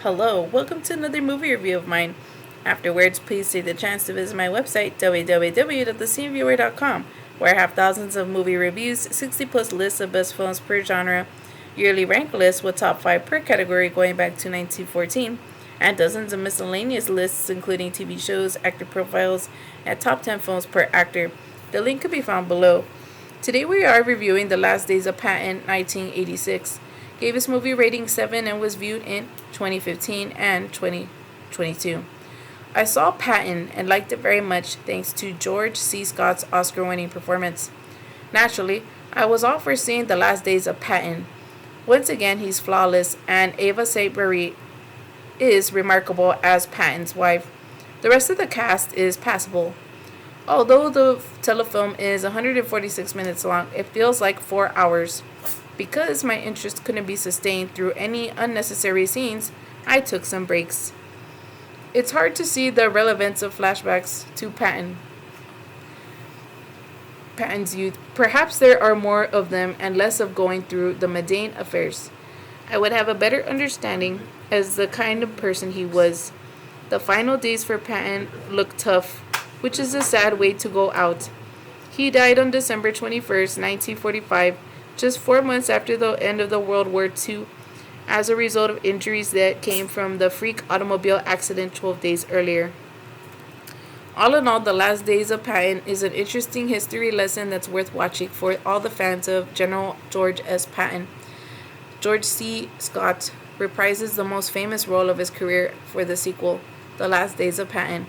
Hello, welcome to another movie review of mine. Afterwards, please take the chance to visit my website, www.thesceneviewer.com, where I have thousands of movie reviews, 60 plus lists of best films per genre, yearly rank lists with top 5 per category going back to 1914, and dozens of miscellaneous lists including TV shows, actor profiles, and top 10 films per actor. The link can be found below. Today we are reviewing The Last Days of Patton, 1986. Gave this movie rating 7 and was viewed in 2015 and 2022. I saw Patton and liked it very much thanks to George C. Scott's Oscar-winning performance. Naturally, I was all for seeing The Last Days of Patton. Once again, he's flawless, and Ava St. Marie is remarkable as Patton's wife. The rest of the cast is passable. Although the telefilm is 146 minutes long, it feels like 4 hours. Because my interest couldn't be sustained through any unnecessary scenes, I took some breaks. It's hard to see the relevance of flashbacks to Patton's youth. Perhaps there are more of them and less of going through the mundane affairs. I would have a better understanding as the kind of person he was. The final days for Patton looked tough, which is a sad way to go out. He died on December 21st, 1945, just 4 months after the end of the World War II, as a result of injuries that came from the freak automobile accident 12 days earlier. All in all, The Last Days of Patton is an interesting history lesson that's worth watching for all the fans of General George S. Patton. George C. Scott reprises the most famous role of his career for the sequel, The Last Days of Patton.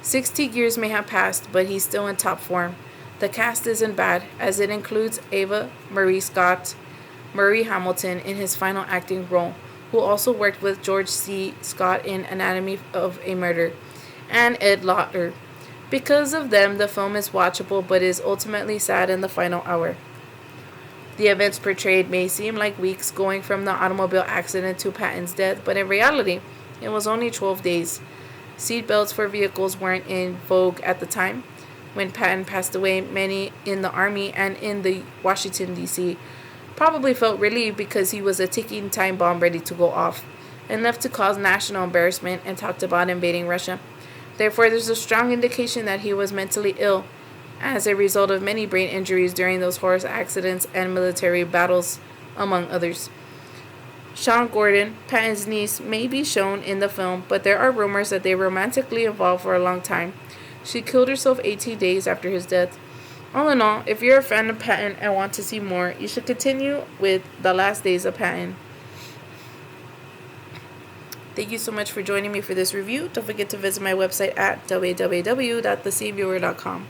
60 years may have passed, but he's still in top form. The cast isn't bad, as it includes Ava Marie Scott, Murray Hamilton in his final acting role, who also worked with George C. Scott in Anatomy of a Murder, and Ed Lauter. Because of them, the film is watchable but is ultimately sad in the final hour. The events portrayed may seem like weeks going from the automobile accident to Patton's death, but in reality, it was only 12 days. Seatbelts for vehicles weren't in vogue at the time. When Patton passed away, many in the Army and in the Washington, D.C. probably felt relieved because he was a ticking time bomb ready to go off, enough to cause national embarrassment, and talked about invading Russia. Therefore, there's a strong indication that he was mentally ill as a result of many brain injuries during those horse accidents and military battles, among others. Sean Gordon, Patton's niece, may be shown in the film, but there are rumors that they romantically involved for a long time. She killed herself 18 days after his death. All in all, if you're a fan of Patton and want to see more, you should continue with The Last Days of Patton. Thank you so much for joining me for this review. Don't forget to visit my website at www.thesceneviewer.com.